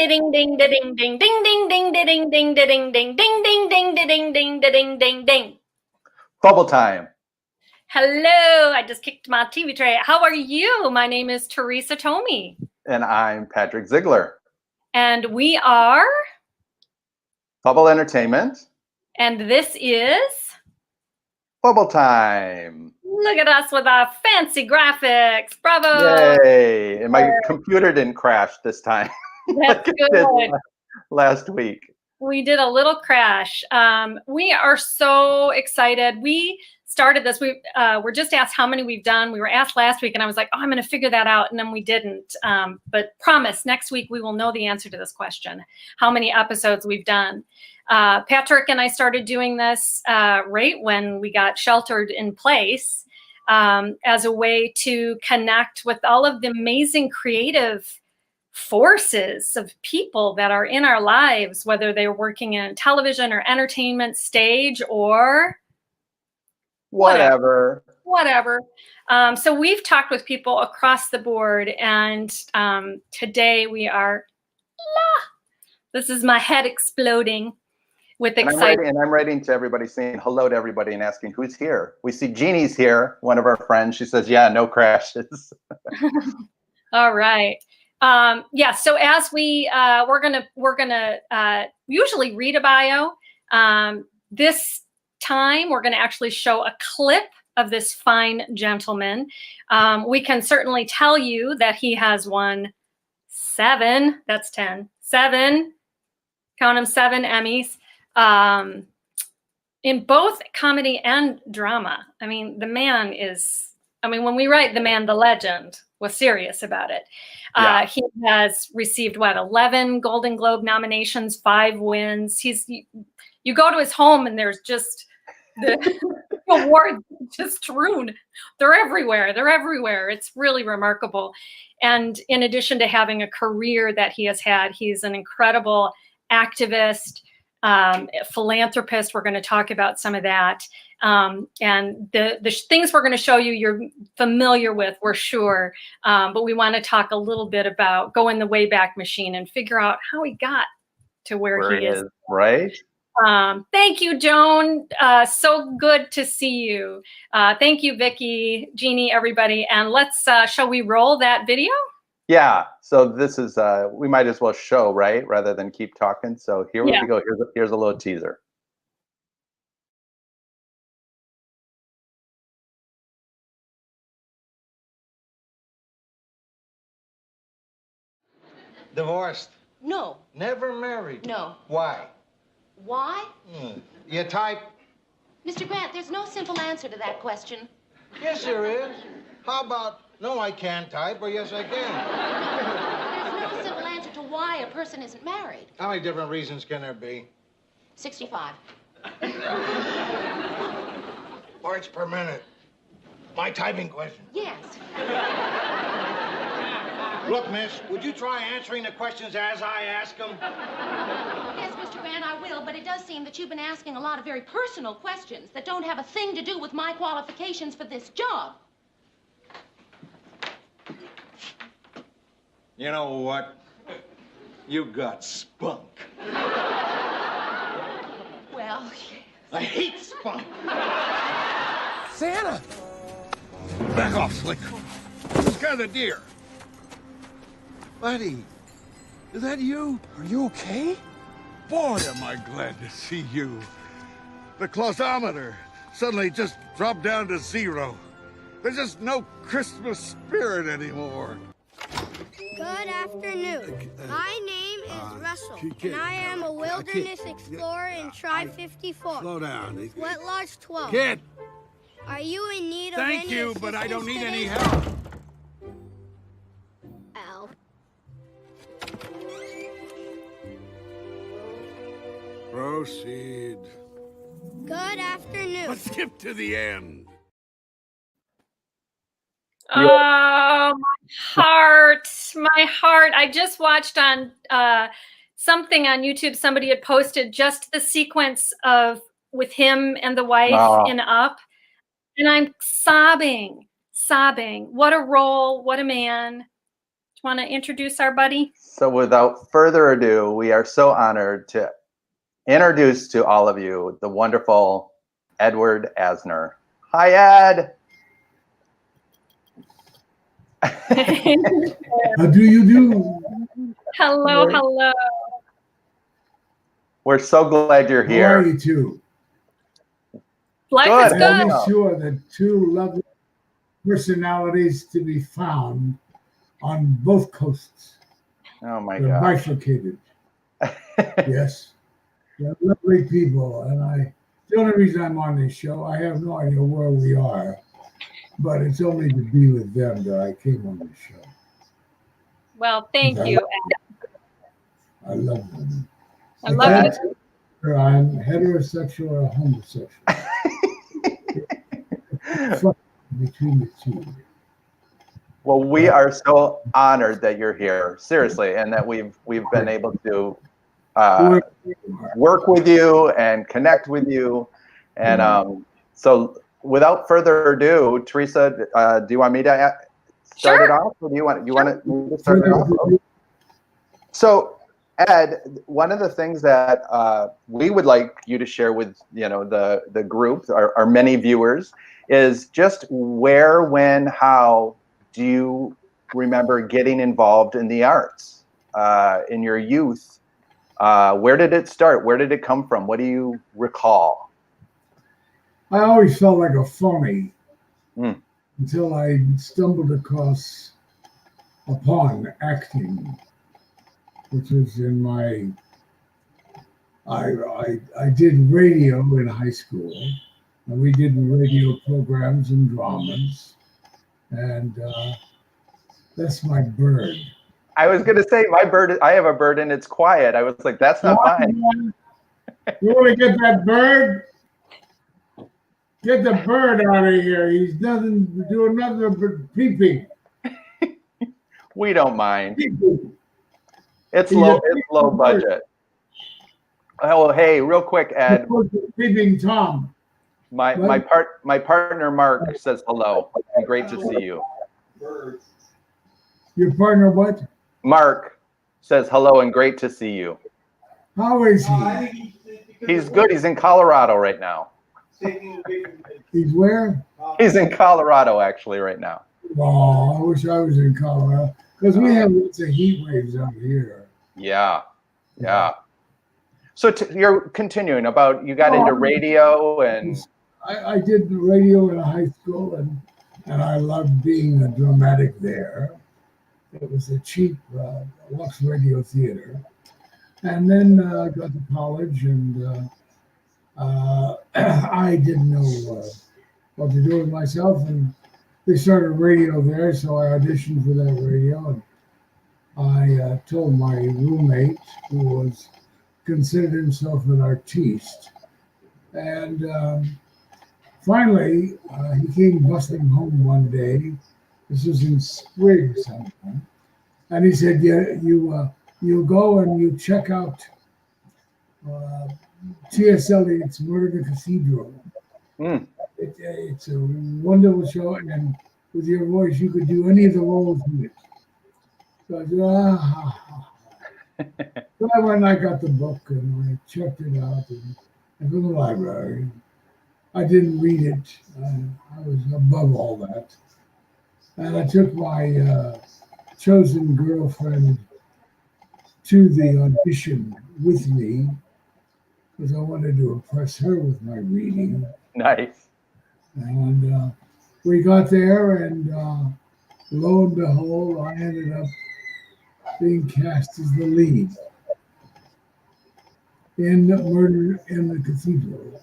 ding ding ding ding ding ding ding ding ding ding ding ding ding ding ding ding ding ding ding. Fubble Time. Hello, I just kicked my TV tray. How are you? My name is Teresa Tomey. And I'm Patrick Ziegler. And we are Fubble Entertainment. And this is Fubble Time. Look at us with our fancy graphics. Bravo. Yay. And my computer didn't crash this time. That's like good. Last week. We did a little crash. We are so excited. We started this. We're just asked how many we've done. We were asked last week, and I was like, oh, I'm going to figure that out. And then we didn't. But promise, next week we will know the answer to this question, how many episodes we've done. Patrick and I started doing this right when we got sheltered in place as a way to connect with all of the amazing creative forces of people that are in our lives, whether they're working in television or entertainment, stage, or whatever. So we've talked with people across the board, and today we are, this is my head exploding with excitement. And I'm writing to everybody, saying hello to everybody and asking who's here. We see Jeannie's here, one of our friends. She says, yeah, no crashes. All right. So as we're gonna usually read a bio. This time we're gonna actually show a clip of this fine gentleman. We can certainly tell you that he has won 7, that's 10, 7, count them, 7 Emmys in both comedy and drama. I mean, the man is, when we write the man, the legend, was serious about it. Yeah. He has received 11 Golden Globe nominations, 5 wins. You go to his home and there's just the awards just strewn. They're everywhere. It's really remarkable. And in addition to having a career that he has had, he's an incredible activist, philanthropist. We're going to talk about some of that. And the things we're going to show you, you're familiar with, we're sure. But we want to talk a little bit about go in the Wayback Machine and figure out how he got to where he is. Right. Thank you, Joan. So good to see you. Thank you, Vicki, Jeannie, everybody. And let's, shall we roll that video? Yeah, so this is, we might as well show, right, rather than keep talking. So here we go. Here's a little teaser. Divorced? No. Never married? No. Why? Why? You type? Mr. Grant, there's no simple answer to that question. Yes, there is. How about, no, I can't type, or yes, I can? There's no simple answer to why a person isn't married. How many different reasons can there be? 65. Words per minute. My typing question. Yes. Look, miss, would you try answering the questions as I ask them? Yes, Mr. Grant, I will, but it does seem that you've been asking a lot of very personal questions that don't have a thing to do with my qualifications for this job. You know what? You got spunk. Well, yes. I hate spunk. Santa! Back off, Slick. Scare the deer. Buddy, is that you? Are you okay? Boy, am I glad to see you. The clausometer suddenly just dropped down to 0. There's just no Christmas spirit anymore. Good afternoon. My name is Russell, and I am a wilderness explorer in Tribe 54. Slow down. Wet Lodge 12. Kid! Are you in need of Thank any you, but I don't need any assistance help. today? Ow. Proceed. Good afternoon. Let's skip to the end. Oh, my heart. I just watched on something on YouTube. Somebody had posted just the sequence of with him and the wife in Up. And I'm sobbing. What a role. What a man. want to introduce our buddy? So without further ado, we are so honored to introduce to all of you the wonderful Edward Asner. Hi, Ed. How do you do? Hello, hello. We're so glad you're How are here. you two? Life is Good. good. I'll be sure that two lovely personalities to be found on both coasts. Oh my They're God. bifurcated. Yes. They're lovely people. And the only reason I'm on this show, I have no idea where we are, but it's only to be with them that I came on this show. Well, thank you. I love them. I love you. Whether I'm heterosexual or homosexual. Between the two. Well, we are so honored that you're here, seriously, and that we've been able to work with you and connect with you. And so without further ado, Teresa, do you want me to start it off? Or do you want me to start it off? So Ed, one of the things that we would like you to share with the group, our many viewers, is just where, when, how do you remember getting involved in the arts in your youth? Where did it start? Where did it come from? What do you recall? I always felt like a phony until I stumbled upon acting, which was in my, I did radio in high school, and we did radio programs and dramas, and that's my bird. I was going to say, my bird, I have a bird and it's quiet. I was like, that's not mine. You want to get that bird? Get the bird out of here. He's doing nothing but peeping. We don't mind. Peeping. It's low budget. Oh, hey, real quick, Ed. Peeping Tom. My partner Mark says hello. Great to see you. Your partner what? Mark says hello and great to see you. How is he? He's good. He's in Colorado right now. He's where? He's in Colorado actually right now. Oh, I wish I was in Colorado because we have lots of heat waves out here. Yeah. So you're continuing about, you got into radio and... I did the radio in high school and I loved being a dramatic there. It was a cheap Lux Radio Theater. And then I got to college and I didn't know what to do with myself. And they started radio there, so I auditioned for that radio. And I told my roommate, who considered himself an artiste. And finally, he came bustling home one day. This was in spring sometime. And he said, "Yeah, you go and you check out T.S. Eliot's Murder in the Cathedral. It's a wonderful show, and with your voice, you could do any of the roles in it." So I said, So I went and I got the book, and I checked it out from the library. I didn't read it. I was above all that. And I took my chosen girlfriend to the audition with me because I wanted to impress her with my reading. Nice. And we got there, and lo and behold, I ended up being cast as the lead in Murder in the Cathedral.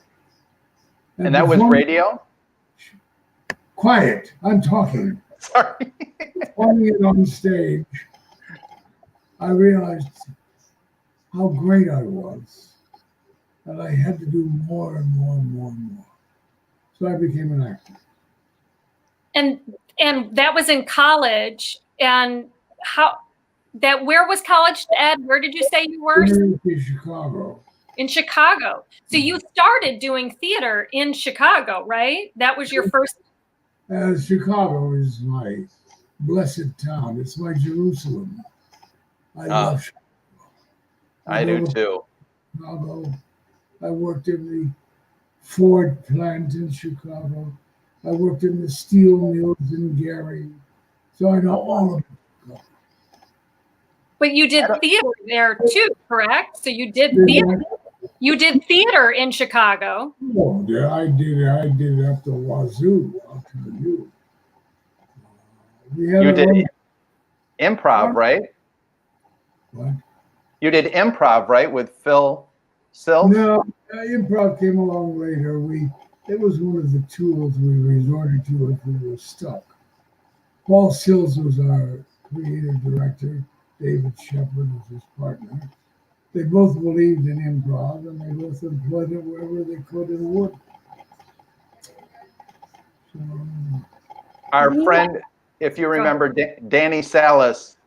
And that was radio? Quiet, I'm talking. Sorry. Performing it on stage, I realized how great I was, and I had to do more and more and more and more. So I became an actor. And that was in college. And where was college, Ed? Where did you say you were? In Chicago. In Chicago. So you started doing theater in Chicago, right? That was your first. Chicago is my blessed town. It's my Jerusalem. I love Chicago. I do too. Chicago. I worked in the Ford plant in Chicago. I worked in the steel mills in Gary. So I know all of it. But you did theater there too, correct? So you did theater. You did theater in Chicago. Oh, yeah, I did it up the wazoo, I'll tell you. You did improv, right? What? You did improv, right, with Phil Sills? No, improv came along later. It was one of the tools we resorted to if we were stuck. Paul Sills was our creative director. David Shepard was his partner. They both believed in improv, and they both employed it wherever they could and would. So, Our friend, if you remember, Danny Salas,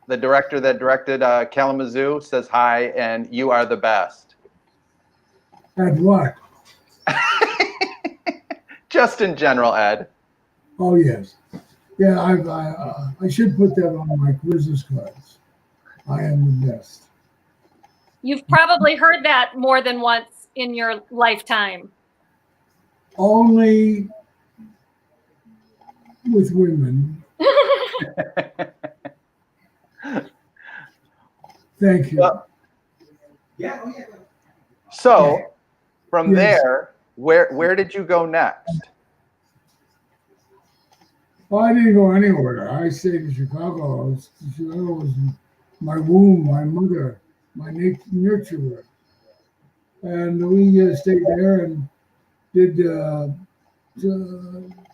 the director that directed Kalamazoo, says hi, and you are the best. at what? Just in general, Ed. Oh, yes. Yeah, I should put that on my business cards. I am the best. You've probably heard that more than once in your lifetime. Only with women. Thank you. So, from there, where did you go next? Well, I didn't go anywhere. I stayed in Chicago. Chicago was my womb, my mother, my nurturer. And we stayed there and did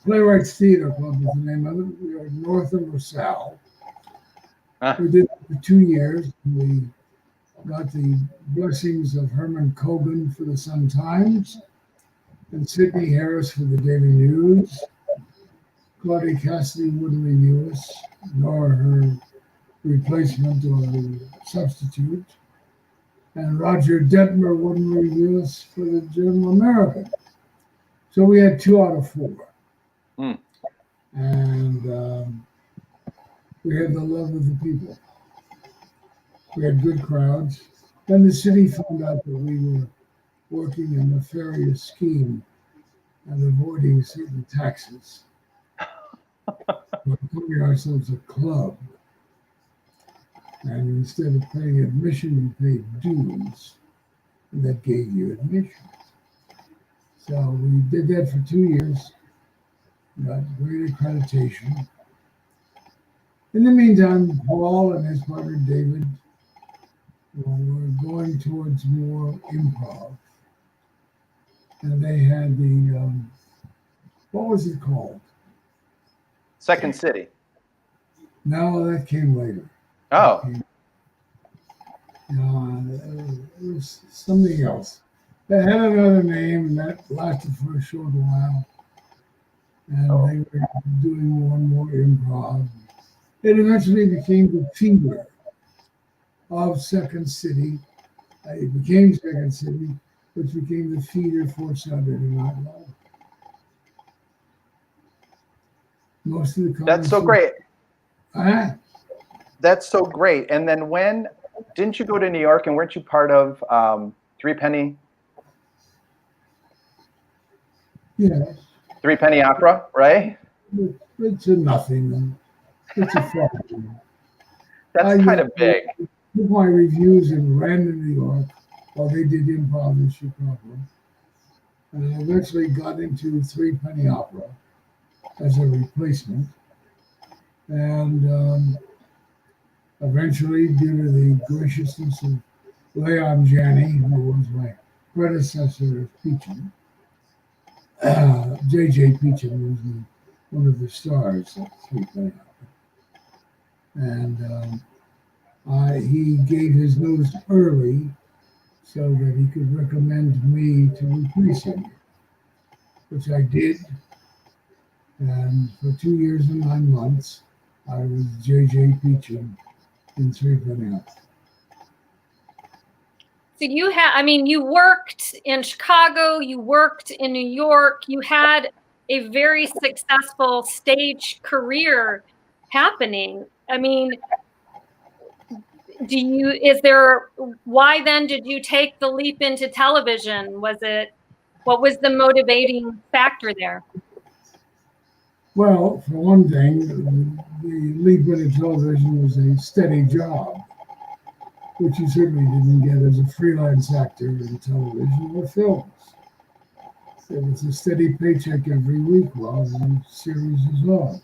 Playwrights Theater Club was the name of it. We were north of LaSalle. We did it for 2 years. We got the blessings of Herman Cogan for the Sun-Times and Sidney Harris for the Daily News. Claudia Cassidy wouldn't review us, nor her replacement or substitute. And Roger Detmer wouldn't review us for the Journal American. So we had 2 out of 4. Mm. And we had the love of the people. We had good crowds. Then the city found out that we were working a nefarious scheme and avoiding certain taxes. We're calling ourselves a club. And instead of paying admission, you paid dues. And that gave you admission. So we did that for 2 years. Got great accreditation. In the meantime, Paul and his partner David were going towards more improv. And they had the, what was it called? Second City. No, that came later. Oh. It was something else. They had another name, and that lasted for a short while. And they were doing more and more improv. It eventually became the feeder of Second City. It became Second City, which became the feeder for Saturday Night Live. Most of the That's so great. That's so great. And then didn't you go to New York and weren't you part of Threepenny? Yes. Threepenny Opera, right? It's a nothing. It's a fraud. That's kind of big. Did my reviews in Random, New York, while they did improv in Chicago. And I eventually got into Threepenny Opera as a replacement. And eventually, due to the graciousness of Leon Janney, who was my predecessor of Peachum, J.J. Peachum was one of the stars of Threepenny Opera. And he gave his notice early so that he could recommend me to replace him, which I did. And for 2 years and 9 months, I was J.J. Peachum in Threepenny Opera. So you worked in Chicago, you worked in New York, you had a very successful stage career. happening. I mean, why then did you take the leap into television? What was the motivating factor there? Well, for one thing, the leap into television was a steady job, which you certainly didn't get as a freelance actor in television or films. It was a steady paycheck every week while the series is on.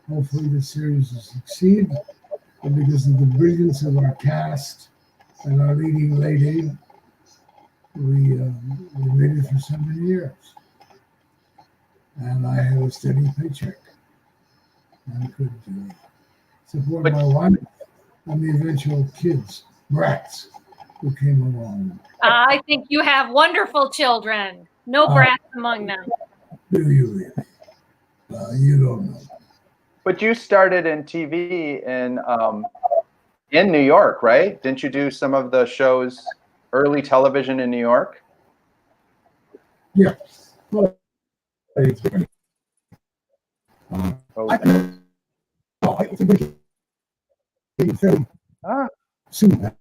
Hopefully the series will succeed, and because of the brilliance of our cast and our leading lady, we made it for so many years. And I had a steady paycheck and could support my wife and the eventual kids, brats, who came along. I think you have wonderful children. No brats among them. Do you really? You don't know. But you started in TV in New York, right? Didn't you do some of the shows, early television in New York? Yeah. Well, soon.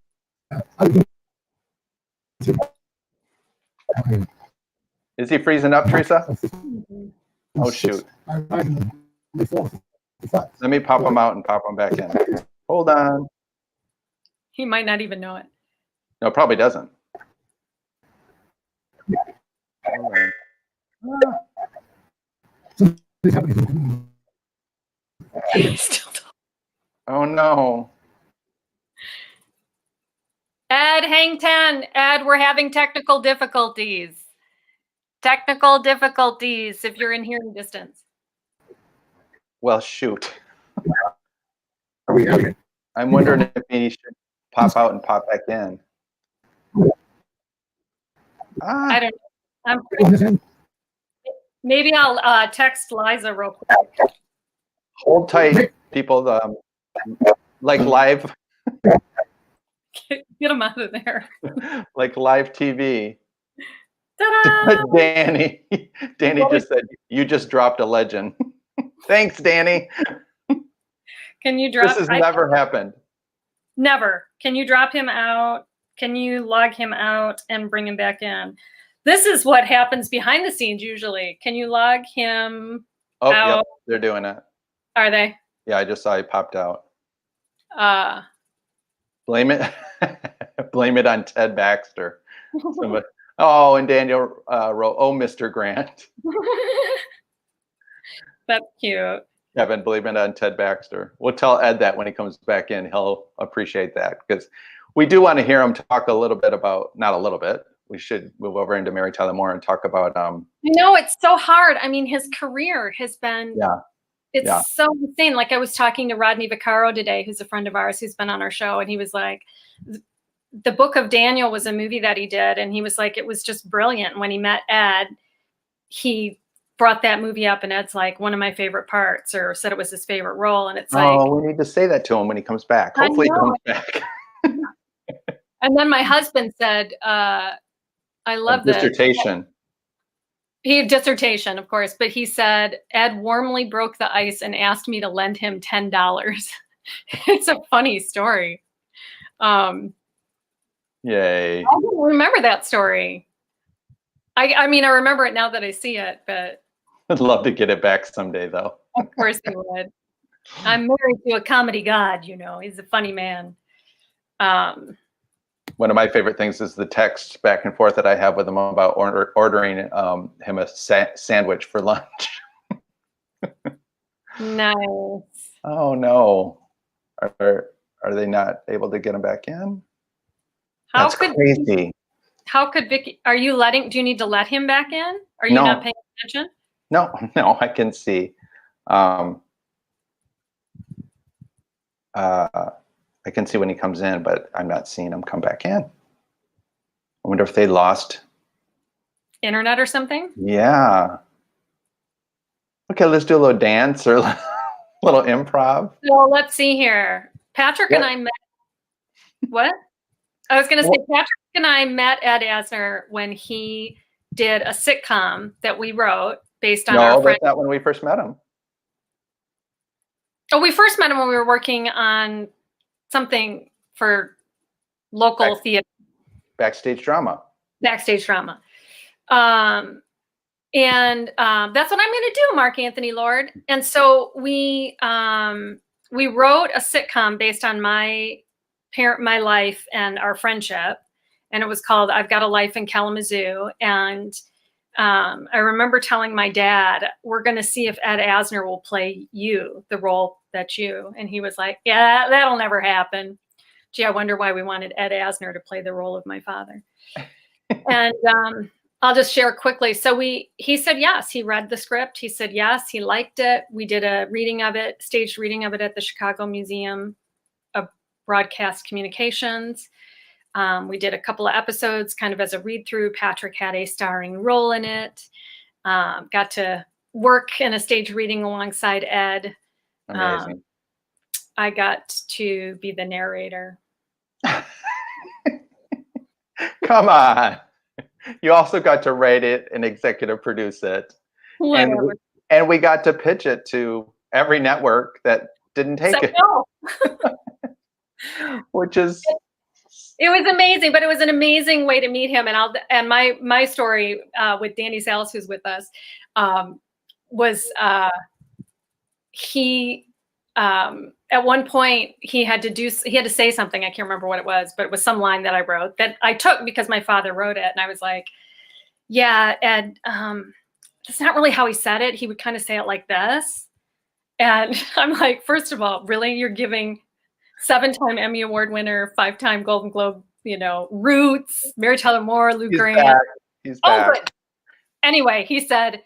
Is he freezing up, Teresa? Oh, shoot. Let me pop him out and pop him back in. Hold on. He might not even know it. No, probably doesn't. Oh, no. Ed, hang 10. Ed, we're having technical difficulties. Technical difficulties if you're in hearing distance. Well, shoot. I'm wondering if he should pop out and pop back in. I don't know. Maybe I'll text Liza real quick. Hold tight, people. Like live. Get him out of there. Like live TV. Ta-da! Danny just said, you just dropped a legend. Thanks, Danny. Can you drop? This has never happened. Never. Can you drop him out? Can you log him out and bring him back in? This is what happens behind the scenes usually. Can you log him out? Yep, they're doing it. Are they? Yeah, I just saw he popped out. Blame it on Ted Baxter. Somebody, and Daniel wrote, "Oh, Mr. Grant." That's cute. Kevin, blame it on Ted Baxter. We'll tell Ed that when he comes back in. He'll appreciate that, because we do want to hear him talk a little bit about, not a little bit, we should move over into Mary Tyler Moore and talk about it's so hard. I mean, his career has been so insane. Like, I was talking to Rodney Vaccaro today, who's a friend of ours who's been on our show, and he was like, the Book of Daniel was a movie that he did, and he was like, it was just brilliant. When he met Ed, he brought that movie up, and Ed's like, one of my favorite parts, or said it was his favorite role. And it's like, we need to say that to him when he comes back. Hopefully he comes back. And then my husband said, I love this. Dissertation. Dissertation, of course, but he said, Ed warmly broke the ice and asked me to lend him $10. It's a funny story. Yay. I don't remember that story. I mean, I remember it now that I see it, but I'd love to get it back someday, though. Of course he would. I'm married to a comedy god, he's a funny man. One of my favorite things is the text back and forth that I have with him about ordering him a sandwich for lunch. Nice. Oh, no. Are they not able to get him back in? That's crazy. How could Vicky, do you need to let him back in? Are you not paying attention? No, I can see. I can see when he comes in, but I'm not seeing him come back in. I wonder if they lost internet or something? Yeah. Okay, let's do a little dance or a little improv. So let's see here. Patrick and I met. What? I was going to say, Patrick and I met Ed Asner when he did a sitcom that we wrote based on our friend. That's not when we first met him. Oh, we first met him when we were working on something for local theater. Backstage drama. Backstage drama. And that's what I'm going to do, Mark Anthony Lord. And so we wrote a sitcom based on my life and our friendship. And it was called I've Got a Life in Kalamazoo. And I remember telling my dad, we're going to see if Ed Asner will play you, the role that's you. And he was like, yeah, that'll never happen. Gee, I wonder why we wanted Ed Asner to play the role of my father. And I'll just share quickly. So he said yes. He read the script. He said yes. He liked it. We did a reading of it, staged reading of it at the Chicago Museum of Broadcast Communications. We did a couple of episodes kind of as a read through. Patrick had a starring role in it. Got to work in a stage reading alongside Ed. Amazing. I got to be the narrator. Come on. You also got to write it and executive produce it. And we got to pitch it to every network that didn't take it. No. Which is... It was amazing, but it was an amazing way to meet him. And my story with Danny Salas, who's with us, was he at one point he had to say something. I can't remember what it was, but it was some line that I wrote that I took because my father wrote it, and I was like, "Yeah, Ed, that's not really how he said it. He would kind of say it like this." And I'm like, first of all, really, you're giving 7-time Emmy Award winner, 5-time Golden Globe, roots, Mary Tyler Moore, Lou Grant. He's back. Good. Anyway, he said,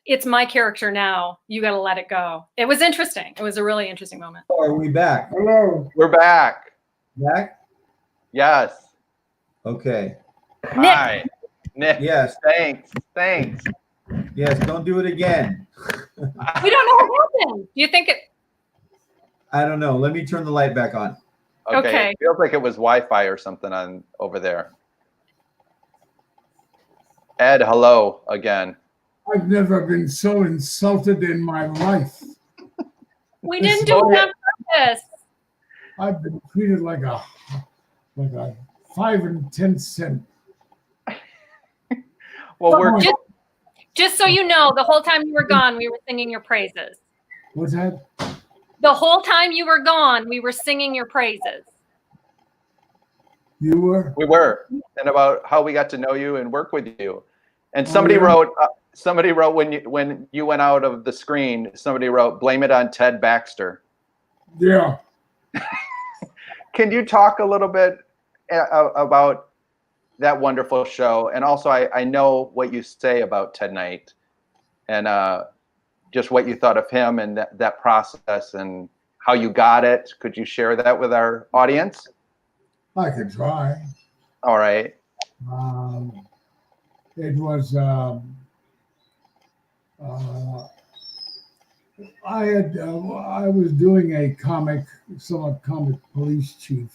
it's my character now. You got to let it go. It was interesting. It was a really interesting moment. Oh, are we back? Hello. We're back. Back? Yes. Okay. Hi. Nick. Yes. Thanks. Yes, don't do it again. We don't know what happened. Do you think it? I don't know. Let me turn the light back on. Okay. It feels like it was Wi-Fi or something on over there. Ed, hello again. I've never been so insulted in my life. We didn't do it on purpose. I've been treated like a 5 and 10 cent. Well, we're just so you know, the whole time you were gone, we were singing your praises. What's that? The whole time you were gone, we were singing your praises. You were? We were, and about how we got to know you and work with you. And somebody wrote when you went out of the screen, somebody wrote, blame it on Ted Baxter. Yeah. Can you talk a little bit about that wonderful show? And also, I know what you say about Ted Knight and just what you thought of him and that process and how you got it. Could you share that with our audience? I could try. All right. It was I was doing a somewhat comic police chief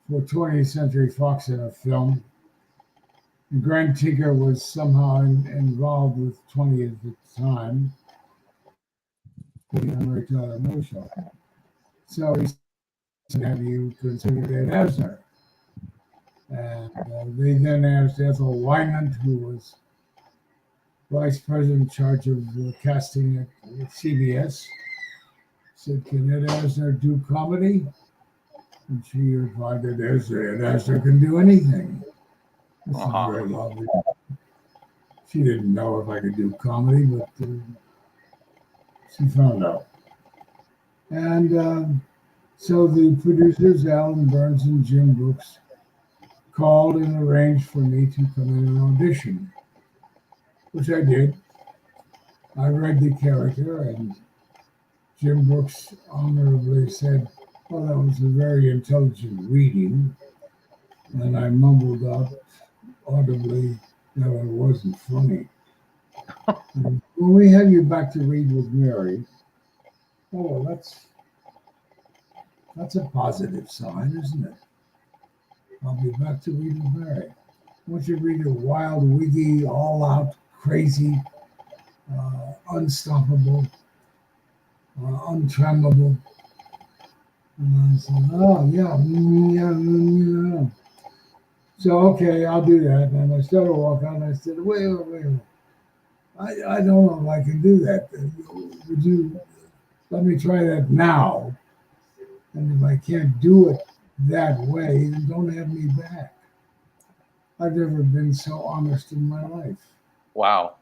for 20th Century Fox in a film. And Grant Tinker was somehow involved with 20th at the time. The Mary Tyler Moore show. So he said, have you considered Ed Asner? And they then asked Ethel Wynant, who was vice president in charge of casting at CBS, said, can Ed Asner do comedy? And she replied that Ed Asner can do anything. This is very lovely. She didn't know if I could do comedy, but she found out. And so the producers, Alan Burns and Jim Brooks, called and arranged for me to come in and audition, which I did. I read the character, and Jim Brooks honorably said, well, that was a very intelligent reading. And I mumbled out audibly that it wasn't funny. And when we have you back to read with Mary, oh, well, that's a positive sign, isn't it? I'll be back to read with Mary. I want you to read a wild, wiggy, all-out, crazy, unstoppable. untrammable. And I said, oh, yeah, yeah. So, okay, I'll do that. And I started walking, and I said, wait. I don't know if I can do that. Would you let me try that now? And if I can't do it that way, then don't have me back. I've never been so honest in my life. Wow.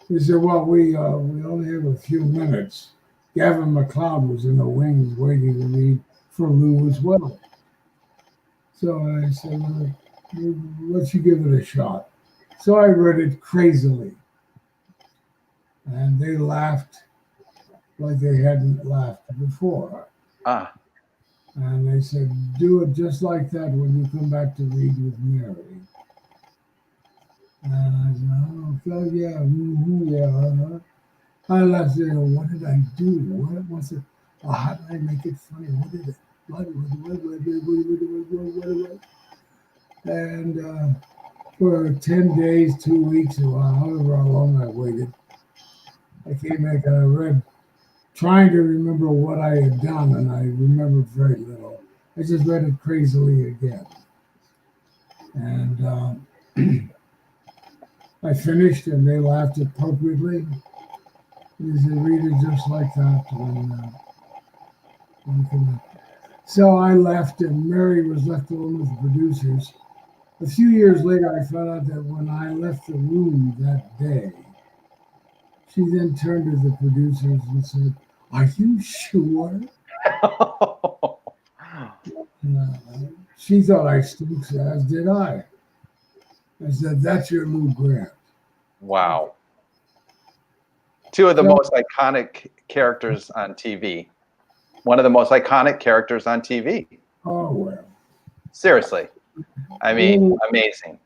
He said, well, we only have a few minutes. Gavin McLeod was in the wings waiting to read for Lou as well. So I said, well, let's you give it a shot. So I read it crazily. And they laughed like they hadn't laughed before. And they said, do it just like that when you come back to read with Mary. And I said, oh, yeah, yeah. I left there, what did I do? What was it? Oh, how did I make it funny? What did it? What? And for 10 days, 2 weeks, or however long I waited, I came back and I read, trying to remember what I had done, and I remembered very little. I just read it crazily again. And I finished, and they laughed appropriately. They said, read it just like that. So I left, and Mary was left alone with the producers. A few years later, I found out that when I left the room that day, she then turned to the producers and said, are you sure? She thought I stunk, as did I. I said, that's your Lou Grant. Wow. Two of the most iconic characters on TV. One of the most iconic characters on TV. Oh, well. Seriously. I mean, amazing.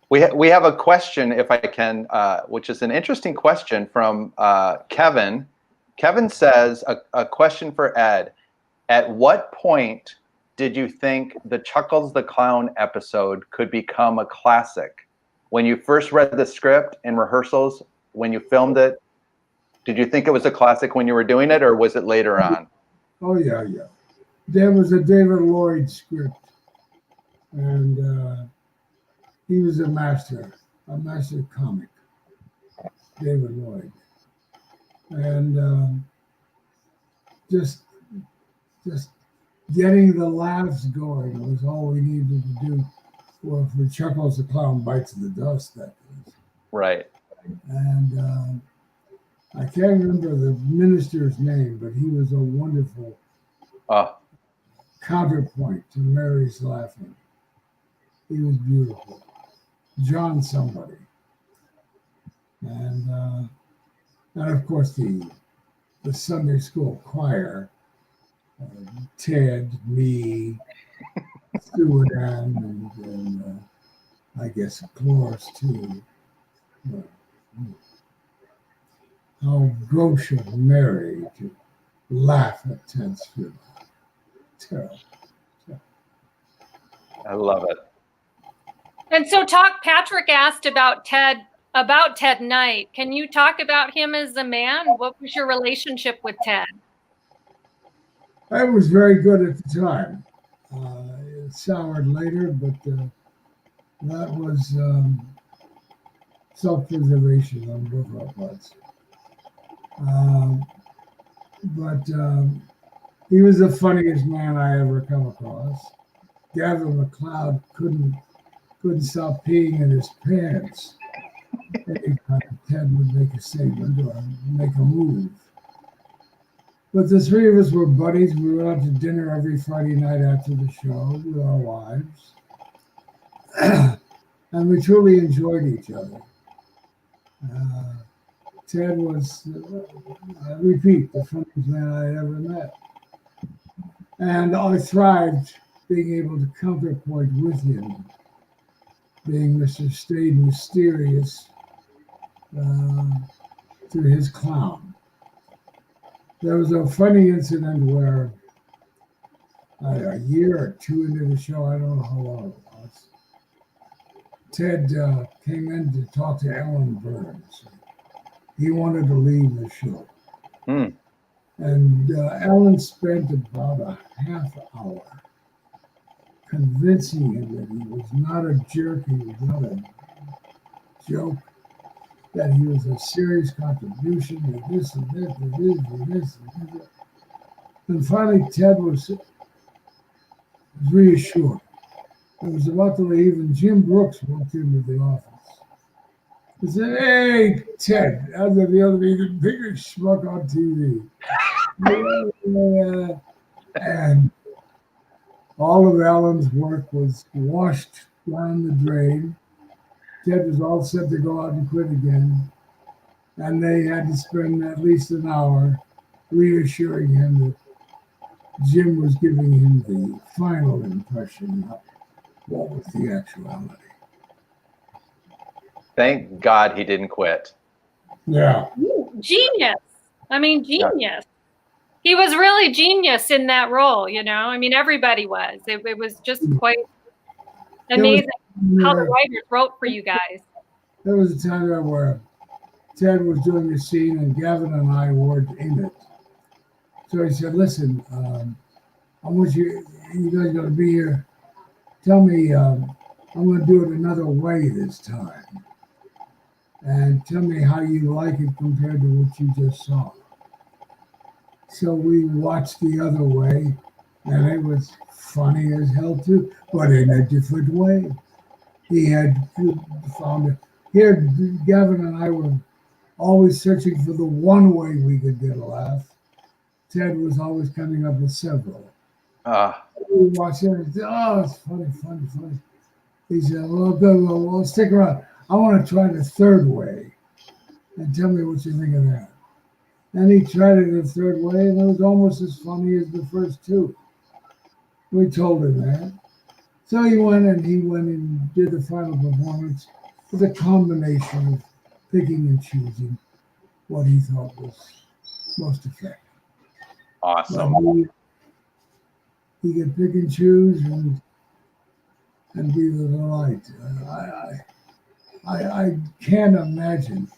We have a question, if I can, which is an interesting question from Kevin. Kevin says, a question for Ed. At what point did you think the Chuckles the Clown episode could become a classic? When you first read the script in rehearsals, when you filmed it, did you think it was a classic when you were doing it, or was it later on? Oh, yeah. There was a David Lloyd script, and he was a master comic, David Lloyd. And just getting the laughs going was all we needed to do. Well, for Chuckles the Clown Bites the Dust, that is. Right. And I can't remember the minister's name, but he was a wonderful counterpoint to Mary's laughing. He was beautiful. John somebody. And of course the Sunday school choir, Ted, me, Stuart Ann, and I guess Cloris too. How gauche of Mary to laugh at Ted's funeral. Terrible. I love it. And so Patrick asked about Ted Knight. Can you talk about him as a man? What was your relationship with Ted? I was very good at the time. It soured later, but that was self-preservation on both our parts. But he was the funniest man I ever come across. Gavin McLeod couldn't stop peeing in his pants anytime Ted would make a statement or make a move. But the three of us were buddies. We went out to dinner every Friday night after the show with our wives. And we truly enjoyed each other. Ted was, I repeat, the funniest man I ever met. And I thrived being able to counterpoint with him, being Mr. Stayed Mysterious to his clown. There was a funny incident where a year or two into the show, I don't know how long it was, Ted came in to talk to Ellen Burns. He wanted to leave the show. And Ellen spent about a half hour convincing him that he was not a jerk, he was not a joke, that he was a serious contribution to this and that and this and this and that. And finally, Ted was reassured. I was about to leave, and Jim Brooks walked into the office. He said, "Hey, Ted, how's it feel to be the biggest schmuck on TV?" And all of Alan's work was washed down the drain. Ted was all set to go out and quit again. And they had to spend at least an hour reassuring him that Jim was giving him the final impression of what was the actuality. Thank God he didn't quit. Yeah. Genius. I mean, genius. Yeah. He was really genius in that role, you know. I mean, everybody was. It was just quite amazing how the writers wrote for you guys. There was a time where Ted was doing a scene and Gavin and I weren't in it. So he said, "Listen, I want you guys going to be here. Tell me, I'm going to do it another way this time. And tell me how you like it compared to what you just saw." So we watched the other way, and it was funny as hell too, but in a different way. He had found it. Here, Gavin and I were always searching for the one way we could get a laugh. Ted was always coming up with several. We watched it and said, "Oh, it's funny. He said, "Well, good, well, stick around. I want to try the third way. And tell me what you think of that." And he tried it the third way, and it was almost as funny as the first two. We told him that. So he went and did the final performance with a combination of picking and choosing what he thought was most effective. Awesome. He could pick and choose and be the delight. I can't imagine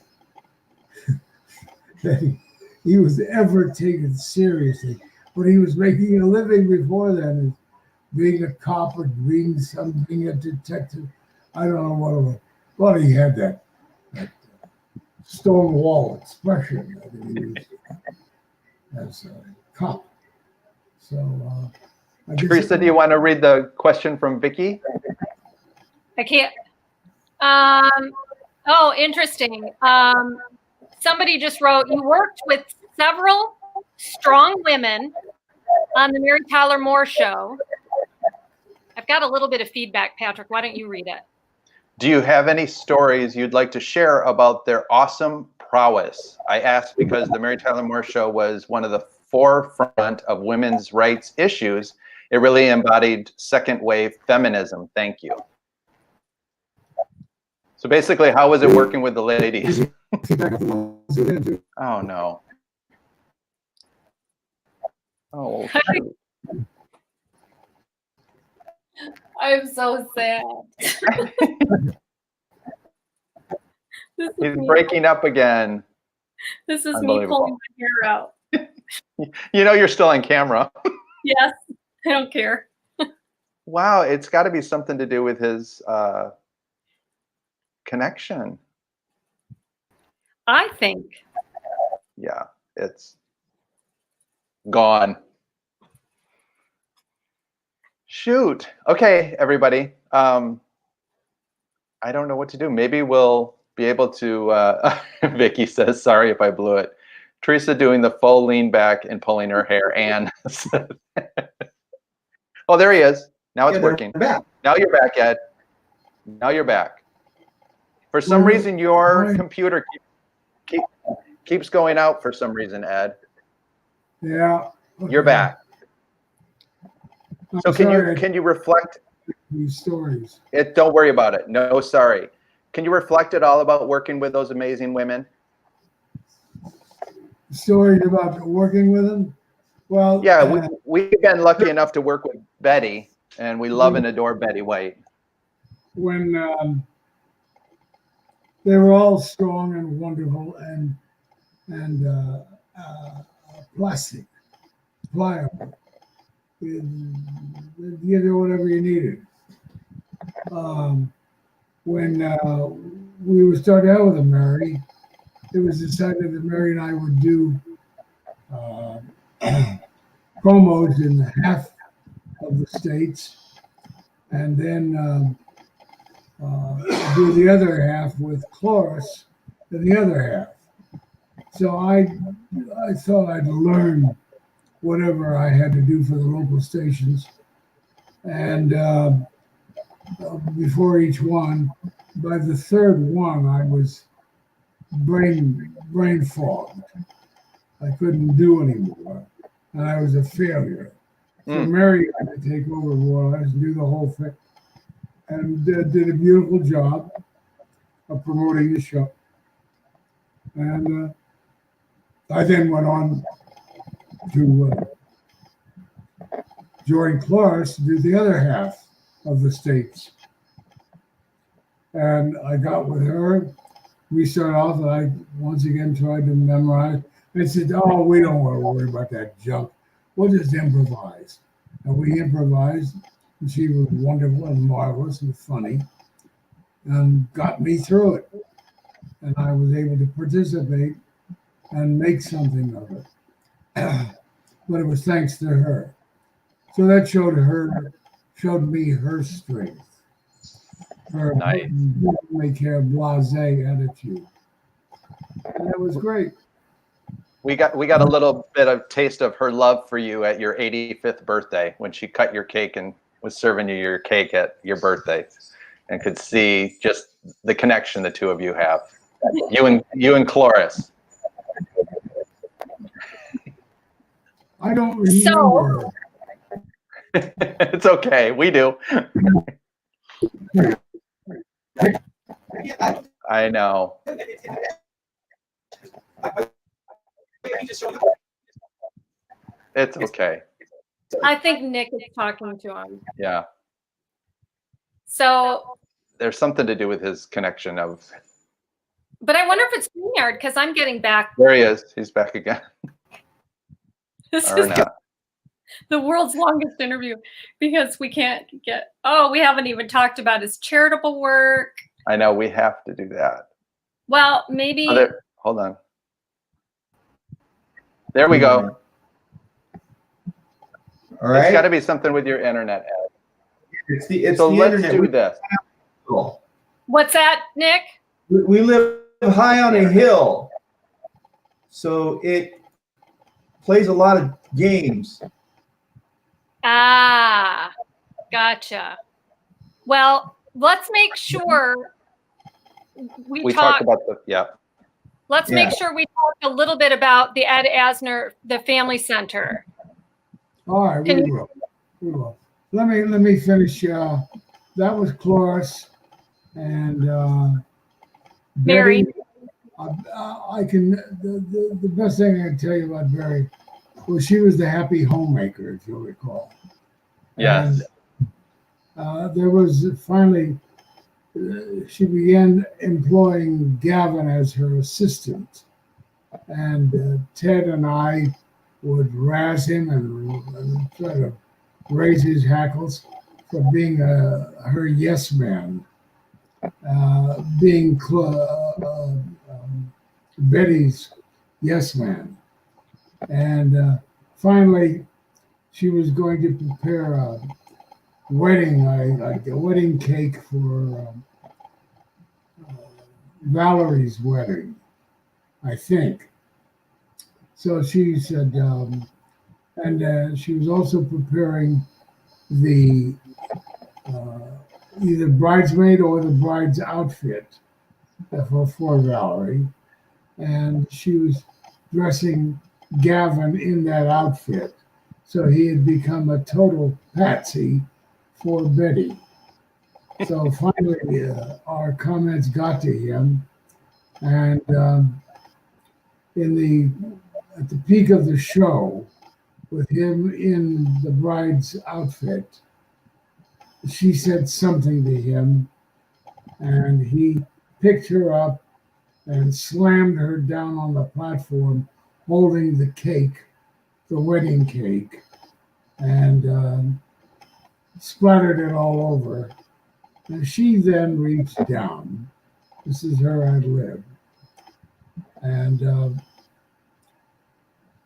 that he was ever taken seriously. But he was making a living before then, being a cop or being a detective. I don't know what it was. But he had that Stonewall expression that he used as a cop. So, Teresa, do you want to read the question from Vicky? I can't. Oh, interesting. Somebody just wrote, "You worked with several strong women on the Mary Tyler Moore Show." I've got a little bit of feedback, Patrick. Why don't you read it? "Do you have any stories you'd like to share about their awesome prowess?" I asked because the Mary Tyler Moore Show was one of the forefront of women's rights issues. It really embodied second wave feminism. Thank you. So basically, how was it working with the ladies? Oh no. Oh. I'm so sad. He's breaking up again. This is me pulling my hair out. You know you're still on camera. Yes, I don't care. Wow, it's got to be something to do with his connection. I think. Yeah, it's gone. Shoot. Okay, everybody. I don't know what to do. Maybe we'll be able to, Vicky says, "Sorry if I blew it." Teresa doing the full lean back and pulling her hair. Anne says, "Oh, there he is. Now it's working. Now you're back, Ed. Now you're back. For some reason, your computer keeps going out for some reason, Ed." Yeah. Okay. You're back. So can you reflect these stories? Don't worry about it. No, sorry. Can you reflect at all about working with those amazing women? Stories about working with them? Well, yeah, we've been lucky enough to work with Betty, and we love and adore Betty White. When they were all strong and wonderful and plastic, pliable. You know, whatever you needed. When we were starting out with Mary, it was decided that Mary and I would do promos in half of the states, and then do the other half with Cloris in the other half. So I thought I'd learn whatever I had to do for the local stations, and before each one, by the third one, I was brain fogged. I couldn't do anymore, and I was a failure. So Mary had to take over more or less and do the whole thing, and did a beautiful job of promoting the show. And I then went on to join Cloris to do the other half of the states. And I got with her. We started off, and I once again tried to memorize. They said, "Oh, we don't want to worry about that junk. We'll just improvise." And we improvised, and she was wonderful and marvelous and funny, and got me through it. And I was able to participate and make something of it. But it was thanks to her. So that showed me her strength. Her make care blasé attitude. And that was great. We got a little bit of taste of her love for you at your 85th birthday when she cut your cake and was serving you your cake at your birthday, and could see just the connection the two of you have. You and Cloris. I don't remember. It's okay. We do. I know. It's okay. I think Nick is talking to him. Yeah. So There's something to do with his connection of. but I wonder if it's StreamYard because I'm getting back. There he is. He's back again. This Or is not. the world's longest interview because we can't get. Oh, we haven't even talked about his charitable work. I know we have to do that. Well, maybe. Oh, hold on. There we go. All right. It's got to be something with your internet. It's so the let's internet. do this. What's that, Nick? We live high on a hill, so it plays a lot of games. Ah, gotcha. Well, let's make sure we talk talk about the Let's make sure we talk a little bit about the Ed Asner, the Family Center. All right, we will. Let me finish. That was Cloris and Mary. Betty. I can. The best thing I can tell you about Mary was she was the happy homemaker, if you'll recall. Yes. And, there was finally. She began employing Gavin as her assistant, and Ted and I would razz him and try to raise his hackles for being her yes man, being Betty's yes man. And finally, she was going to prepare a wedding, like a wedding cake for Valerie's wedding, I think. So she said, and she was also preparing the either bridesmaid or the bride's outfit for Valerie, and she was dressing Gavin in that outfit, so he had become a total patsy for Betty. So finally, our comments got to him, and at the peak of the show, with him in the bride's outfit, she said something to him, and he picked her up and slammed her down on the platform, holding the cake the wedding cake and splattered it all over. And she then reached down. This is her ad lib. And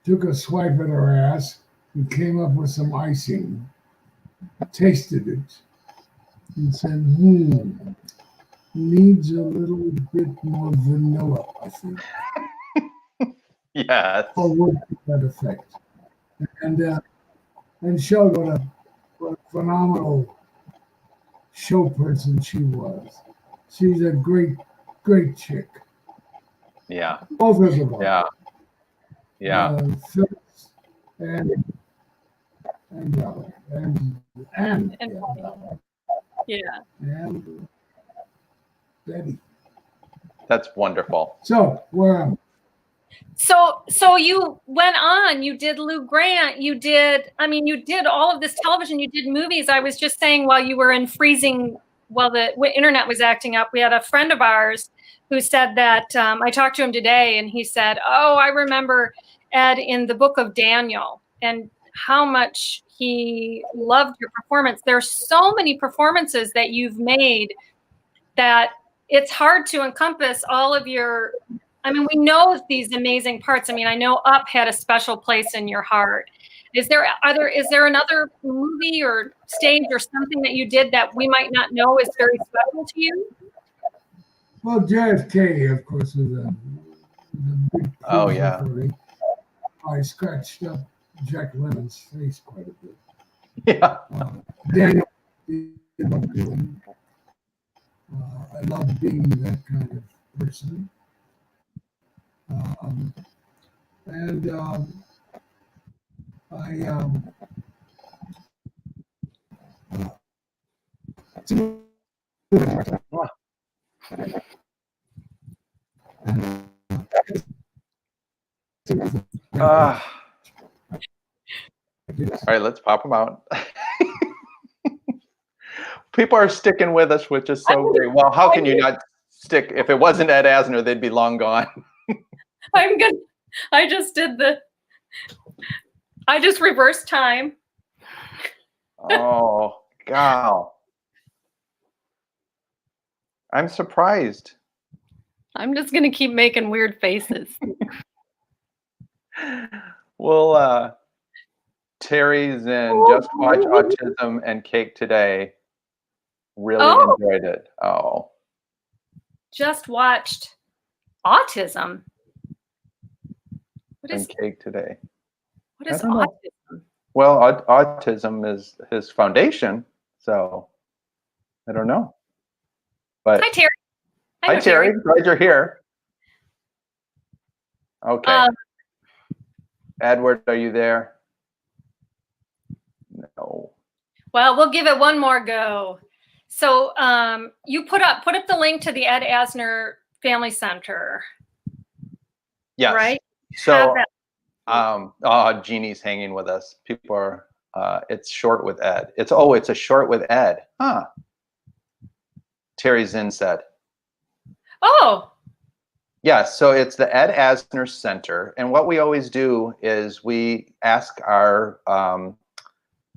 took a swipe at her ass and came up with some icing, tasted it, and said, needs a little bit more vanilla, I think. Yes. Or would to that effect. And showed what a phenomenal show person she was. She's a great chick. Yeah. Both of them are. Yeah. Yeah. Phyllis and Yeah. and Betty. That's wonderful. So where am I? So you went on, you did Lou Grant, you did all of this television, you did movies. I was just saying while you were in freezing, while the internet was acting up, we had a friend of ours who said that, I talked to him today and he said, oh, I remember Ed in the book of Daniel and how much he loved your performance. There's so many performances that you've made that it's hard to encompass all of your, I mean, we know these amazing parts. I mean, I know Up had a special place in your heart. Is there another movie or stage or something that you did that we might not know is very special to you? Well, JFK, of course, is a big Oh, yeah. for me. I scratched up Jack Lemmon's face quite a bit. Yeah. Daniel, I love being that kind of person. All right, let's pop them out. People are sticking with us, which is so great. Well, how can you not stick? If it wasn't Ed Asner, they'd be long gone. I just reversed time. Oh, God. I'm surprised. I'm just going to keep making weird faces. Well, Terry's in Just Watch Autism and Cake Today. Really enjoyed it. Oh. Just watched Autism. What is Cake Today? What is autism? Well, autism is his foundation, so I don't know. But hi, Terry. Hi, Terry. Glad you're here. Okay. Edward, are you there? No. Well, we'll give it one more go. So you put up the link to the Ed Asner Family Center. Yes. Right? So Jeannie's hanging with us. People are it's short with Ed. It's a short with Ed. Huh. Terry Zinn said. Oh. Yeah, so it's the Ed Asner Center. And what we always do is we ask our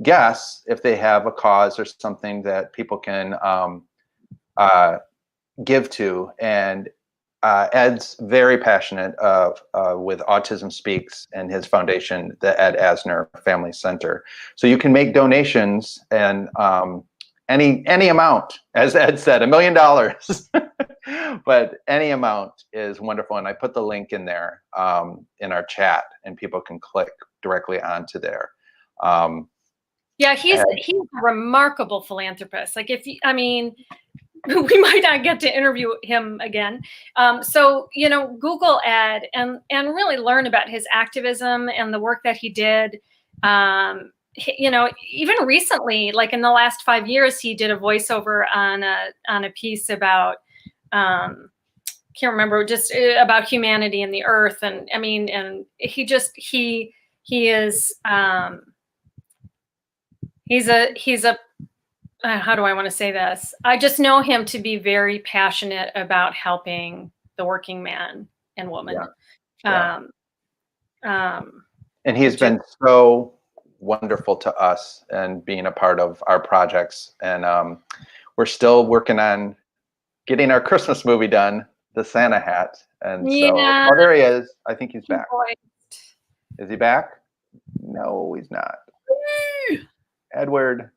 guests if they have a cause or something that people can give to. And Ed's very passionate with Autism Speaks and his foundation, the Ed Asner Family Center. So you can make donations and any amount, as Ed said, $1 million. But any amount is wonderful. And I put the link in there in our chat and people can click directly onto there. Yeah, he's a remarkable philanthropist. Like we might not get to interview him again. So, Google Ed and really learn about his activism and the work that he did. Even recently, like in the last 5 years, he did a voiceover on a piece about, can't remember, just about humanity and the earth. And he is, he's a how do I want to say this? I just know him to be very passionate about helping the working man and woman. Yeah. And And he's been so wonderful to us and being a part of our projects. And we're still working on getting our Christmas movie done, The Santa Hat. And so, oh, there he is. I think he's back. Is he back? No, he's not. Edward.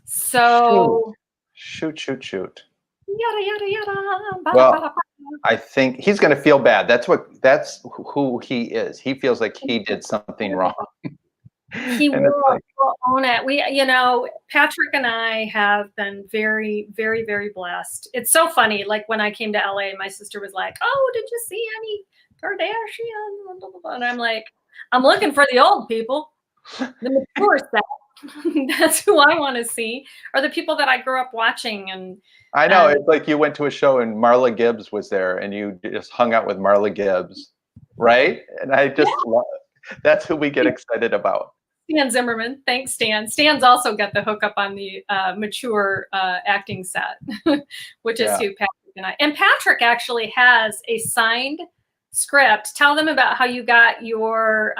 So shoot. Yada yada yada. Well, I think he's going to feel bad. That's who he is. He feels like he did something wrong. He will own it. We, Patrick and I have been very, very, very blessed. It's so funny. Like when I came to LA, my sister was like, "Oh, did you see any Kardashian?" And I'm like, "I'm looking for the old people, the mature set." That's who I want to see, are the people that I grew up watching. And I know it's like you went to a show and Marla Gibbs was there, and you just hung out with Marla Gibbs, right? And I just love it. That's who we get excited about. Stan Zimmerman, thanks, Stan. Stan's also got the hookup on the mature acting set, which is who Patrick and I. And Patrick actually has a signed script. Tell them about how you got your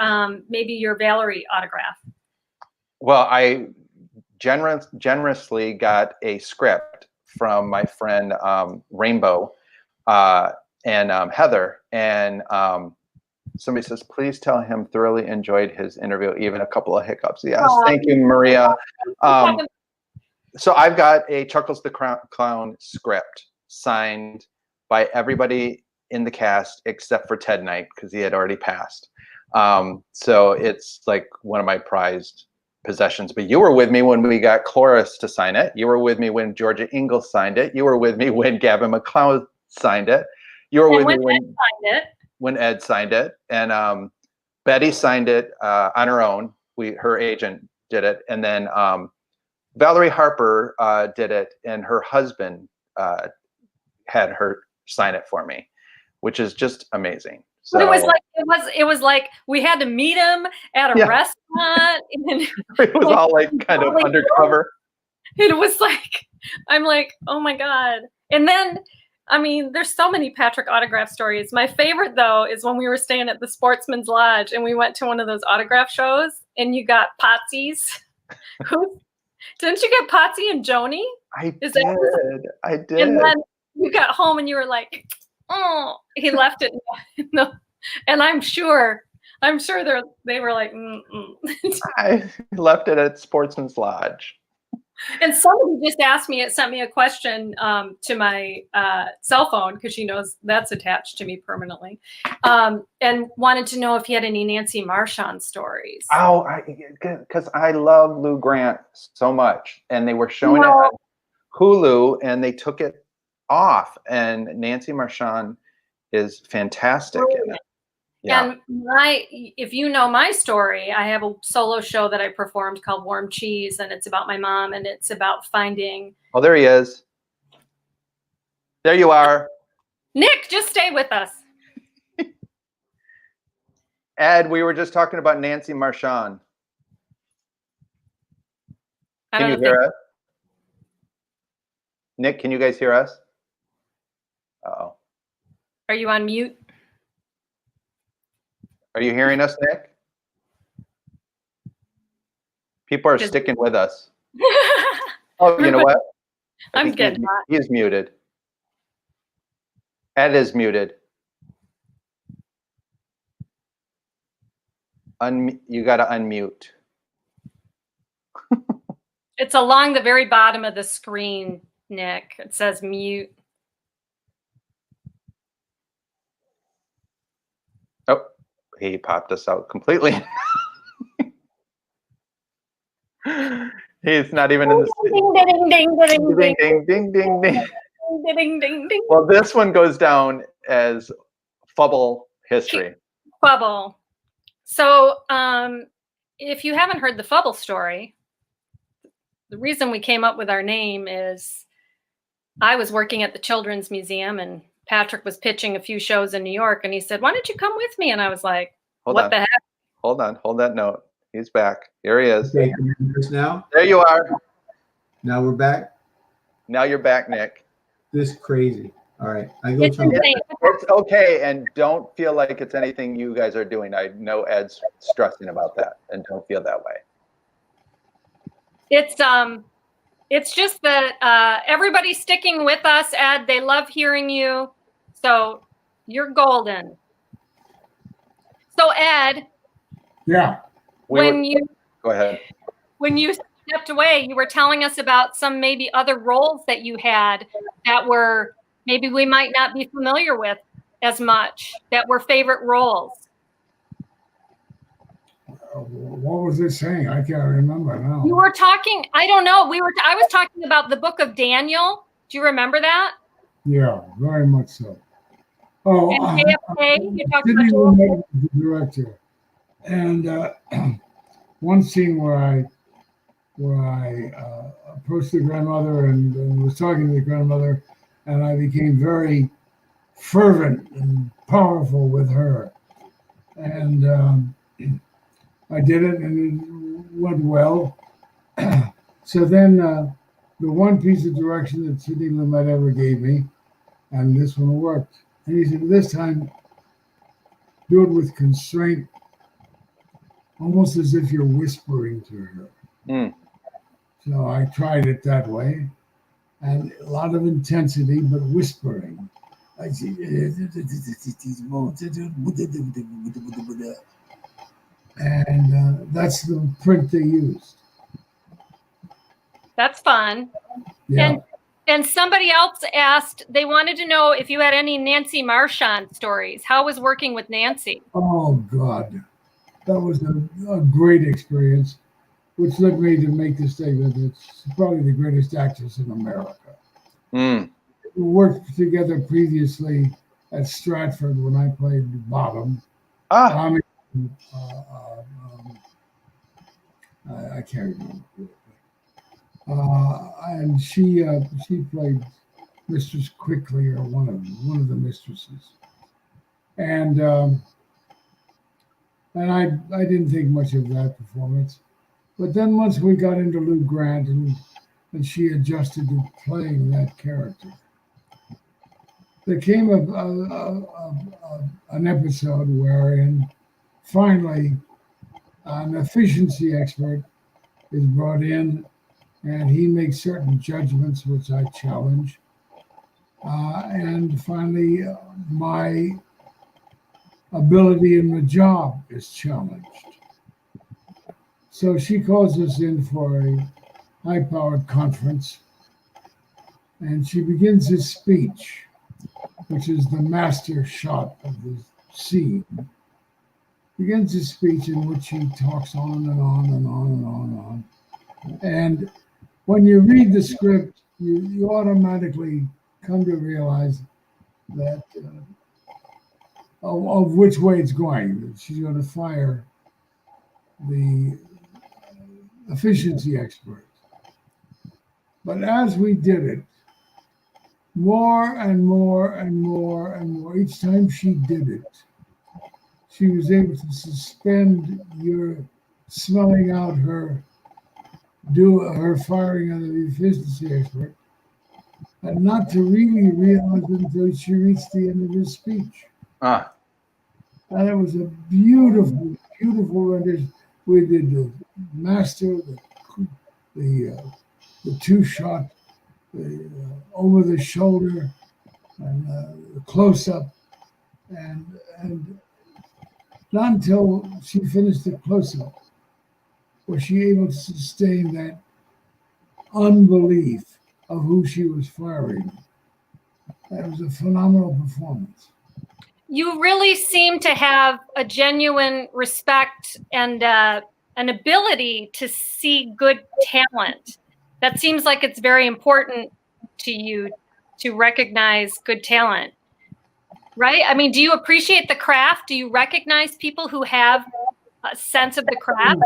maybe your Valerie autograph. Well, I generously got a script from my friend Rainbow and Heather, and somebody says, "Please tell him thoroughly enjoyed his interview, even a couple of hiccups." Yes, thank you, Maria. So I've got a Chuckles the Clown script signed by everybody in the cast except for Ted Knight, because he had already passed. So it's like one of my prized possessions. But you were with me when we got Cloris to sign it. You were with me when Georgia Ingalls signed it. You were with me when Gavin MacLeod signed it. You were with me when Ed signed it. And Betty signed it on her own. Her agent did it. And then Valerie Harper did it, and her husband had her sign it for me, which is just amazing. So, it was like we had to meet him at a restaurant. And it was all like kind of undercover. It was like, I'm like, oh my God. And then, I mean, there's so many Patrick autograph stories. My favorite though is when we were staying at the Sportsman's Lodge and we went to one of those autograph shows and you got Potsy's. Didn't you get Potsy and Joni? I did. And then you got home and you were like, oh, he left it. No. And I'm sure they were like, I left it at Sportsman's Lodge. And somebody just sent me a question to my cell phone, because she knows that's attached to me permanently, and wanted to know if he had any Nancy Marchand stories. Oh, because I love Lou Grant so much, and they were showing it on Hulu, and they took it off, and Nancy Marchand is fantastic in it. Yeah. And if you know my story, I have a solo show that I performed called Warm Cheese, and it's about my mom, and it's about finding. Oh, there he is. There you are. Nick, just stay with us. Ed, we were just talking about Nancy Marchand. Can you hear us? Nick, can you guys hear us? Uh-oh. Are you on mute? Are you hearing us, Nick? People are sticking with us. Oh, you know what? I'm getting hot. He's muted. Ed is muted. You got to unmute. It's along the very bottom of the screen, Nick. It says mute. Oh, he popped us out completely. He's not even in the ding ding ding ding ding ding ding ding ding. Ding ding ding. Well, this one goes down as Fubble history. Fubble. So, if you haven't heard the Fubble story, the reason we came up with our name is I was working at the Children's Museum and Patrick was pitching a few shows in New York, and he said, "Why don't you come with me?" And I was like, "What the heck?" Hold on. Hold that note. He's back. Here he is. Okay, can you hear us now? There you are. Now we're back. Now you're back, Nick. This is crazy. All right, I go It's through. insane. It's okay, and don't feel like it's anything you guys are doing. I know Ed's stressing about that, and don't feel that way. It's just that everybody's sticking with us, Ed. They love hearing you. So you're golden. So Ed, Yeah. Go ahead. When you stepped away, you were telling us about some maybe other roles that you had that were maybe we might not be familiar with as much, that were favorite roles. What was it saying? I can't remember now. You were talking, I don't know. I was talking about the book of Daniel. Do you remember that? Yeah, very much so. Oh, And JFK, you talked Sidney about Lumet was the director, and one scene where I approached the grandmother and was talking to the grandmother, and I became very fervent and powerful with her, and I did it, and it went well. So then, the one piece of direction that Sidney Lumet ever gave me, and this one worked. And he said, this time, do it with constraint, almost as if you're whispering to her. Mm. So I tried it that way, and a lot of intensity, but whispering. I see, and that's the print they used. That's fun. Yeah. And somebody else asked, they wanted to know if you had any Nancy Marchand stories. How was working with Nancy? Oh, God. That was a great experience, which led me to make the statement that it's probably the greatest actress in America. Mm. We worked together previously at Stratford when I played Bottom. Ah. I can't remember. And she played Mistress Quickly, or one of the mistresses, and I didn't think much of that performance, but then once we got into Lou Grant and she adjusted to playing that character, there came an episode wherein finally an efficiency expert is brought in. And he makes certain judgments which I challenge. And finally, my ability in the job is challenged. So she calls us in for a high-powered conference, and she begins his speech, which is the master shot of the scene. Begins his speech in which he talks on and on and on and on and on. And when you read the script, you automatically come to realize that of which way it's going. That she's going to fire the efficiency expert. But as we did it, more and more and more and more, each time she did it, she was able to suspend your smelling out her firing of the efficiency expert, and not to really realize it until she reached the end of his speech. Ah. And it was a beautiful, beautiful rendition. We did the master, the two-shot, the over the shoulder, and the close-up, and not until she finished the close-up was she able to sustain that unbelief of who she was firing. That was a phenomenal performance. You really seem to have a genuine respect and an ability to see good talent. That seems like it's very important to you to recognize good talent, right? I mean, do you appreciate the craft? Do you recognize people who have a sense of the craft?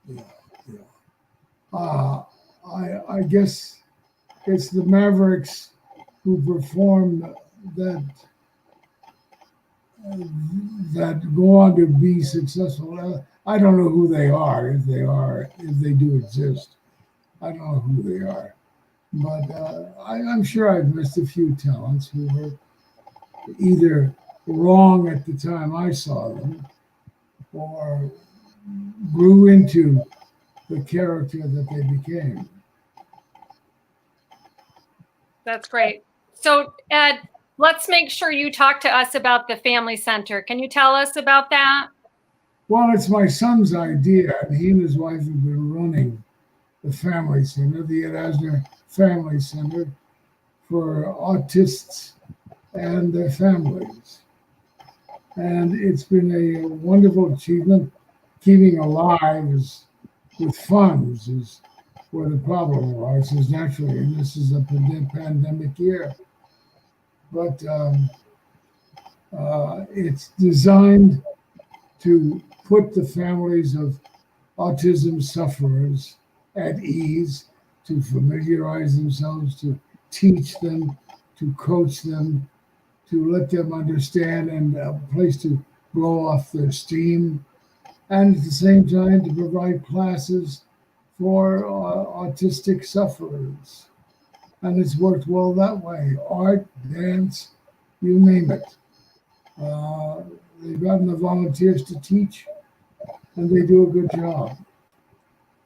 Yeah. I guess it's the Mavericks who performed that go on to be successful. I don't know who they are, if they do exist. I don't know who they are, But I'm sure I've missed a few talents who were either wrong at the time I saw them or grew into the character that they became. That's great. So, Ed, let's make sure you talk to us about the Family Center. Can you tell us about that? Well, it's my son's idea, and he and his wife have been running the Family Center, the Ed Asner Family Center, for autists and their families. And it's been a wonderful achievement. Keeping alive with funds is where the problem arises naturally, and this is a pandemic year. But it's designed to put the families of autism sufferers at ease, to familiarize themselves, to teach them, to coach them, to let them understand, and a place to blow off their steam, and at the same time to provide classes for autistic sufferers. And it's worked well that way. Art, dance, you name it. They've gotten the volunteers to teach, and they do a good job.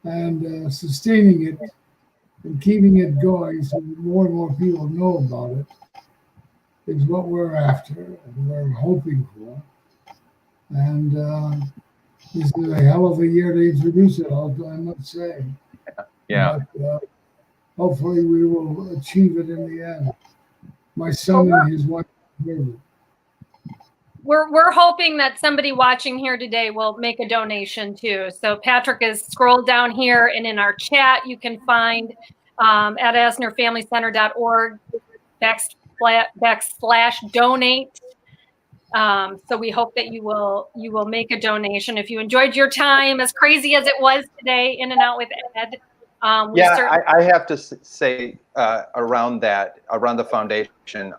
And sustaining it and keeping it going so more and more people know about it is what we're after and we're hoping for. And this is a hell of a year to introduce it, I must say. Yeah. But, hopefully we will achieve it in the end. My son and his wife. We're hoping that somebody watching here today will make a donation too. So Patrick is scrolled down here, and in our chat you can find at AsnerFamilyCenter.org /donate. So we hope that you will make a donation if you enjoyed your time, as crazy as it was today, in and out with Ed. I have to say around the foundation,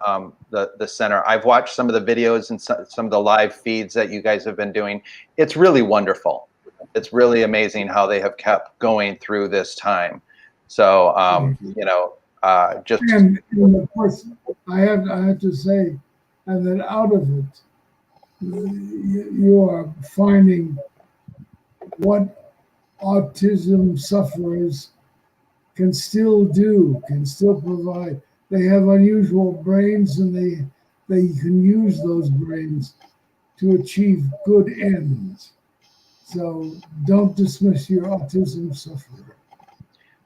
the center, I've watched some of the videos and some of the live feeds that you guys have been doing. It's really wonderful. It's really amazing how they have kept going through this time. So, just. And of course, I have to say, and that out of it, you are finding what autism sufferers can still do, can still provide. They have unusual brains, and they can use those brains to achieve good ends. So don't dismiss your autism sufferer.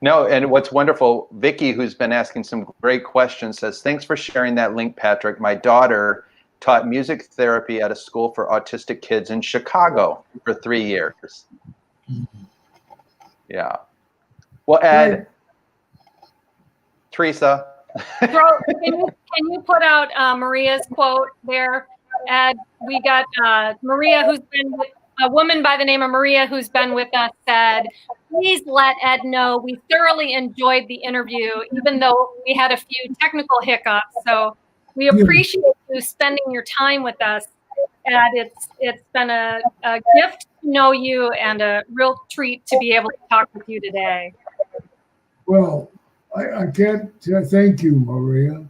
No, and what's wonderful, Vicky, who's been asking some great questions, says, thanks for sharing that link, Patrick. My daughter taught music therapy at a school for autistic kids in Chicago for 3 years. Yeah. Well, Ed, Teresa. Can you put out Maria's quote there, Ed? We got Maria, who's been with a woman by the name of Maria, who's been with us, said, please let Ed know we thoroughly enjoyed the interview, even though we had a few technical hiccups. So we appreciate you spending your time with us. And it's been a gift to know you and a real treat to be able to talk with you today. Well, I can't thank you, Maria.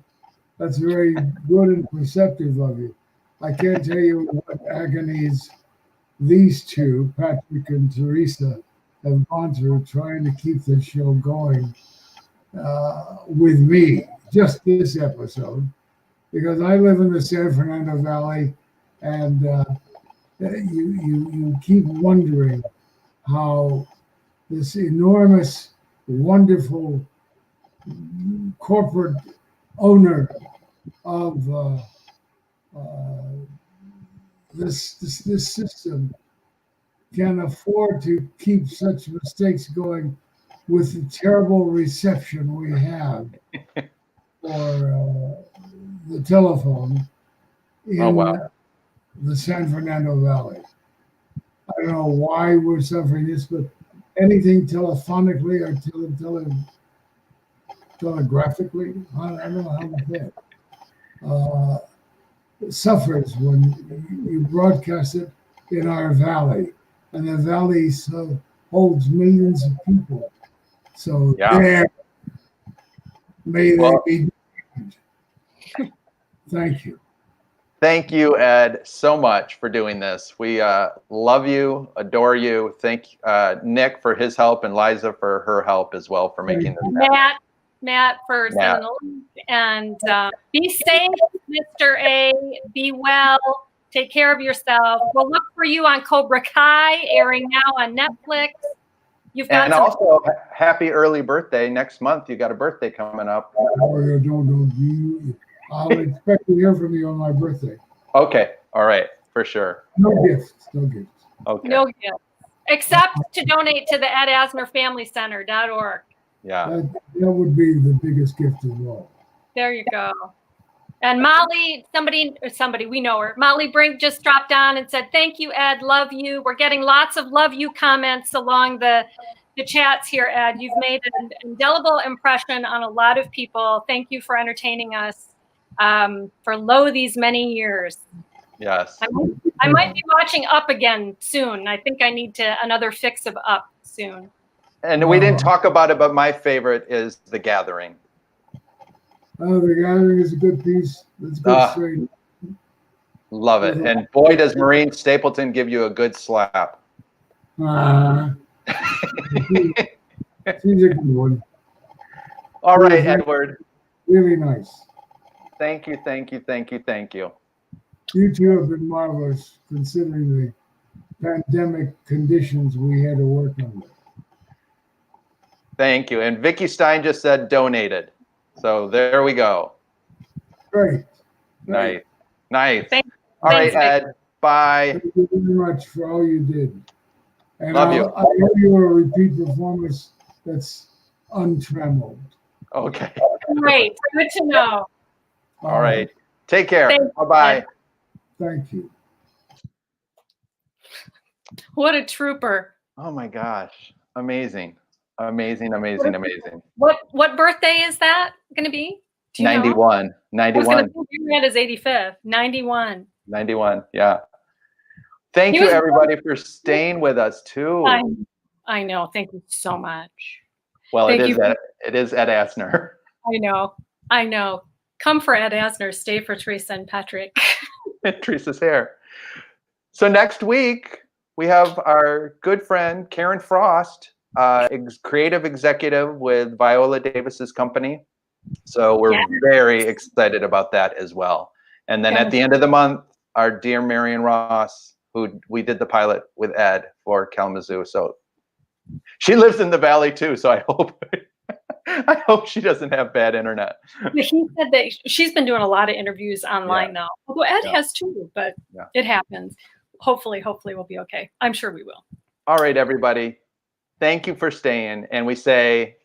That's very good and perceptive of you. I can't tell you what agonies these two, Patrick and Teresa, have gone through trying to keep the show going with me, just this episode, because I live in the San Fernando Valley. And you keep wondering how this enormous, wonderful corporate owner of this system can afford to keep such mistakes going with the terrible reception we have for the telephone in the San Fernando Valley. I don't know why we're suffering this, but anything telephonically or telegraphically, I don't know how to say it, suffers when you broadcast it in our valley, and the valley holds millions of people. So May Well, they be. Thank you. thank you, Ed, so much for doing this. We love you, adore you. Thank Nick for his help and Liza for her help as well for making this happen. Matt for sending the link. And be safe, Mr. A. Be well. Take care of yourself. We'll look for you on Cobra Kai, airing now on Netflix. You've got And also, happy early birthday next month. You got a birthday coming up. I'll expect to hear from you on my birthday. Okay. All right. For sure. No gifts. No gifts. Okay. No gifts. Except to donate to the Ed Asner Family Center.org. Yeah. That would be the biggest gift of all. There you go. And Molly, somebody, we know her. Molly Brink just dropped on and said, thank you, Ed. Love you. We're getting lots of love you comments along the chats here, Ed. You've made an indelible impression on a lot of people. Thank you for entertaining us for these many years. Yes. I might be watching Up again soon. I think I need another fix of Up soon. And we didn't talk about it, but my favorite is The Gathering. Oh, The Gathering is a good piece. It's good straight. Love it. And boy, does Maureen Stapleton give you a good slap. She's a good one. All right, Edward. Really nice. Thank you, thank you, thank you, thank you. You two have been marvelous considering the pandemic conditions we had to work under. Thank you. And Vicky Stein just said donated. So there we go. Great. Nice. Nice. Thanks. All right, Ed. Bye. Thank you very much for all you did. And Love you. I owe you a repeat performance that's untrammeled. Okay. Great. Good to know. All right. Take care. Thanks, Bye-bye. Thank you. What a trooper. Oh my gosh. Amazing. Amazing, amazing, amazing. What birthday is that going to be? Do you 91. know? 91. I was going to say his 85th. 91. 91. Yeah. Thank you, everybody, for staying with us too. I know. Thank you so much. Well, it is Ed Asner. I know. Come for Ed Asner. Stay for Teresa and Patrick. Teresa's hair. So next week we have our good friend Karen Frost, creative executive with Viola Davis's company. So we're very excited about that as well. And then at the end of the month, our dear Marion Ross, who we did the pilot with Ed for Kalamazoo. So she lives in the Valley too. So I hope she doesn't have bad internet. He said that she's been doing a lot of interviews online now. Although Ed has too, but it happens. Hopefully we'll be okay. I'm sure we will. All right, everybody. Thank you for staying. And we say,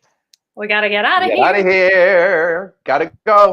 we got to get out of here. Get out of here. Gotta go.